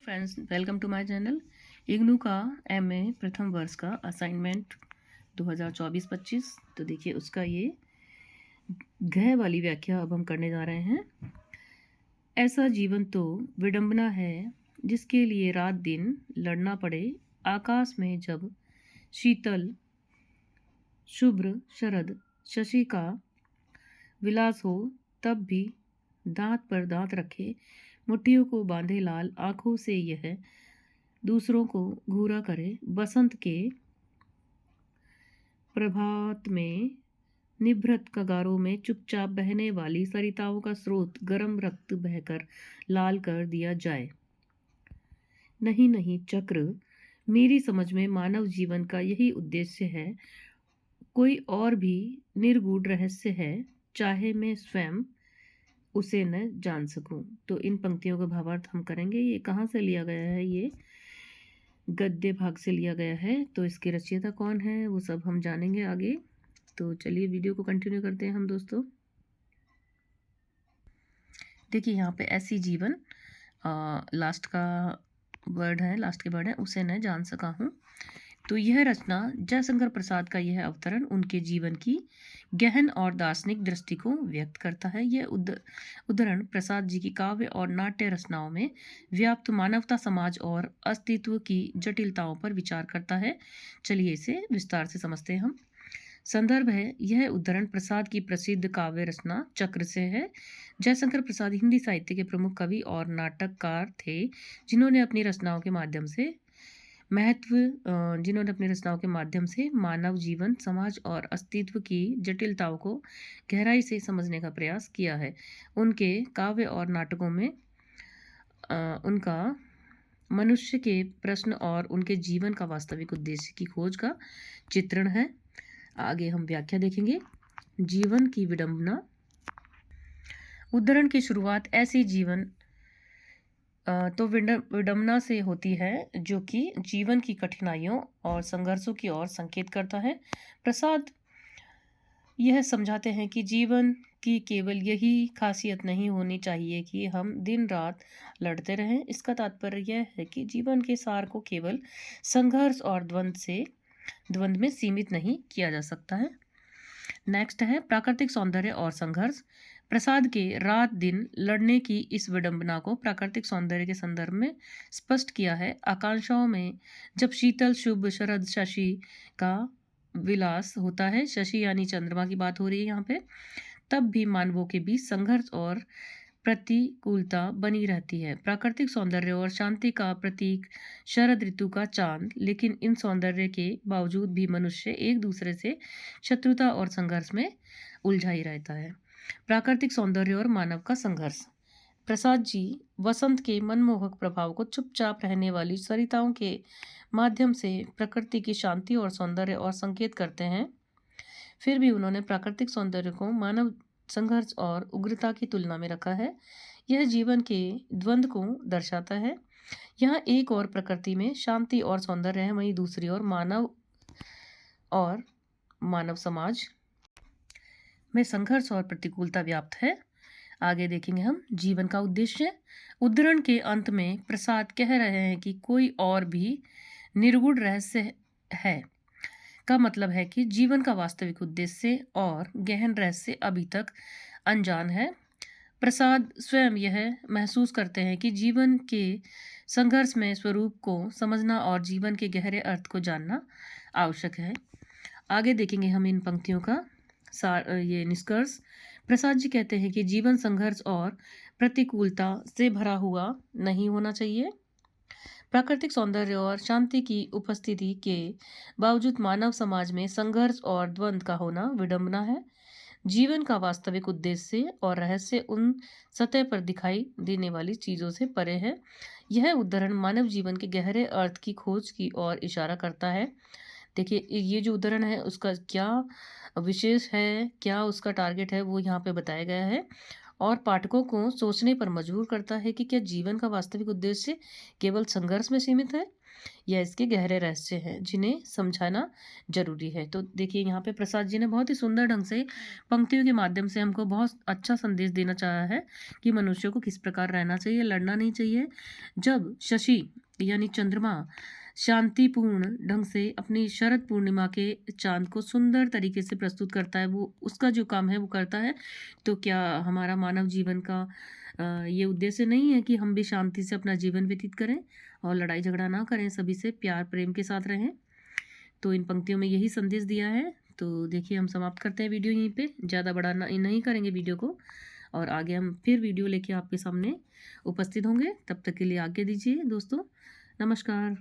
Friends, welcome to my channel. IGNOU का MA प्रथम वर्ष का असाइनमेंट 2024-25। तो देखिए उसका ये घ वाली व्याख्या अब हम करने जा रहे हैं। ऐसा जीवन तो विडंबना है जिसके लिए रात दिन लड़ना पड़े। आकाश में जब शीतल शुभ्र शरद शशि का विलास हो, तब भी दांत पर दांत रखे, मुट्ठियों को बांधे लाल आंखों से यह दूसरों को घूरा करे। बसंत के प्रभात में निभृत कगारों में चुपचाप बहने वाली सरिताओं का स्रोत गर्म रक्त बहकर लाल कर दिया जाए। नहीं नहीं चक्र, मेरी समझ में मानव जीवन का यही उद्देश्य है। कोई और भी निर्गुण रहस्य है, चाहे मैं स्वयं उसे न जान सकूं। तो इन पंक्तियों का भावार्थ हम करेंगे। ये कहाँ से लिया गया है? ये गद्य भाग से लिया गया है। तो इसके रचयिता कौन है वो सब हम जानेंगे आगे। तो चलिए वीडियो को कंटिन्यू करते हैं हम दोस्तों। देखिए यहाँ पे ऐसी जीवन लास्ट का वर्ड है, लास्ट के वर्ड है, उसे न जान सका हूँ। तो यह रचना जयशंकर प्रसाद का यह अवतरण उनके जीवन की गहन और दार्शनिक दृष्टि को व्यक्त करता है। यह उद्धरण प्रसाद जी की काव्य और नाट्य रचनाओं में व्याप्त मानवता, समाज और अस्तित्व की जटिलताओं पर विचार करता है। चलिए इसे विस्तार से समझते हैं हम। संदर्भ है, यह उद्धरण प्रसाद की प्रसिद्ध काव्य रचना चक्र से है। जयशंकर प्रसाद हिंदी साहित्य के प्रमुख कवि और नाटककार थे, जिन्होंने अपनी रचनाओं के माध्यम से मानव जीवन, समाज और अस्तित्व की जटिलताओं को गहराई से समझने का प्रयास किया है। उनके काव्य और नाटकों में उनका मनुष्य के प्रश्न और उनके जीवन का वास्तविक उद्देश्य की खोज का चित्रण है। आगे हम व्याख्या देखेंगे। जीवन की विडंबना। उद्धरण की शुरुआत ऐसी जीवन तो विडंबना से होती है जो कि जीवन की कठिनाइयों और संघर्षों की ओर संकेत करता है। प्रसाद यह समझाते हैं कि जीवन की केवल यही खासियत नहीं होनी चाहिए कि हम दिन रात लड़ते रहें। इसका तात्पर्य यह है कि जीवन के सार को केवल संघर्ष और द्वंद्व में सीमित नहीं किया जा सकता है। नेक्स्ट है प्राकृतिक सौंदर्य और संघर्ष। प्रसाद के रात दिन लड़ने की इस विडंबना को प्राकृतिक सौंदर्य के संदर्भ में स्पष्ट किया है। आकांक्षाओं में जब शीतल शुभ शरद शशि का विलास होता है, शशि यानी चंद्रमा की बात हो रही है यहाँ पे, तब भी मानवों के बीच संघर्ष और प्रतिकूलता बनी रहती है। प्राकृतिक सौंदर्य और शांति का प्रतीक शरद ऋतु का चांद, लेकिन इन सौंदर्य के बावजूद भी मनुष्य एक दूसरे से शत्रुता और संघर्ष में उलझा ही रहता है। प्राकृतिक सौंदर्य और मानव का संघर्ष। प्रसाद जी वसंत के मनमोहक प्रभाव को चुपचाप रहने वाली सरिताओं के माध्यम से प्रकृति की शांति और सौंदर्य और संकेत करते हैं। फिर भी उन्होंने प्राकृतिक सौंदर्य को मानव संघर्ष और उग्रता की तुलना में रखा है। यह जीवन के द्वंद्व को दर्शाता है। यहाँ एक और प्रकृति में शांति और सौंदर्य है, वहीं दूसरी ओर मानव समाज में संघर्ष और प्रतिकूलता व्याप्त है। आगे देखेंगे हम जीवन का उद्देश्य। उद्धरण के अंत में प्रसाद कह रहे हैं कि कोई और भी निर्गुण रहस्य है, का मतलब है कि जीवन का वास्तविक उद्देश्य और गहन रहस्य अभी तक अनजान है। प्रसाद स्वयं यह महसूस करते हैं कि जीवन के संघर्ष में स्वरूप को समझना और जीवन के गहरे अर्थ को जानना आवश्यक है। आगे देखेंगे हम इन पंक्तियों का ये निष्कर्ष। प्रसाद जी कहते हैं कि जीवन संघर्ष और प्रतिकूलता से भरा हुआ नहीं होना चाहिए। प्राकृतिक सौंदर्य और शांति की उपस्थिति के बावजूद मानव समाज में संघर्ष और द्वंद्व का होना विडंबना है। जीवन का वास्तविक उद्देश्य और रहस्य उन सतह पर दिखाई देने वाली चीजों से परे है। यह उद्धरण मानव जीवन के गहरे अर्थ की खोज की ओर इशारा करता है। देखिए ये जो उद्धरण है उसका क्या विशेष है, क्या उसका टारगेट है, वो यहाँ पे बताया गया है। और पाठकों को सोचने पर मजबूर करता है कि क्या जीवन का वास्तविक उद्देश्य केवल संघर्ष में सीमित है या इसके गहरे रहस्य हैं जिन्हें समझाना ज़रूरी है। तो देखिए यहाँ पे प्रसाद जी ने बहुत ही सुंदर ढंग से पंक्तियों के माध्यम से हमको बहुत अच्छा संदेश देना चाहा है कि मनुष्य को किस प्रकार रहना चाहिए, लड़ना नहीं चाहिए। जब शशि यानी चंद्रमा शांतिपूर्ण ढंग से अपनी शरद पूर्णिमा के चाँद को सुंदर तरीके से प्रस्तुत करता है, वो उसका जो काम है वो करता है, तो क्या हमारा मानव जीवन का ये उद्देश्य नहीं है कि हम भी शांति से अपना जीवन व्यतीत करें और लड़ाई झगड़ा ना करें, सभी से प्यार प्रेम के साथ रहें। तो इन पंक्तियों में यही संदेश दिया है। तो देखिए हम समाप्त करते हैं वीडियो यहीं पे, ज़्यादा बड़ा नहीं करेंगे वीडियो को, और आगे हम फिर वीडियो लेके आपके सामने उपस्थित होंगे। तब तक के लिए आज्ञा दीजिए दोस्तों। नमस्कार।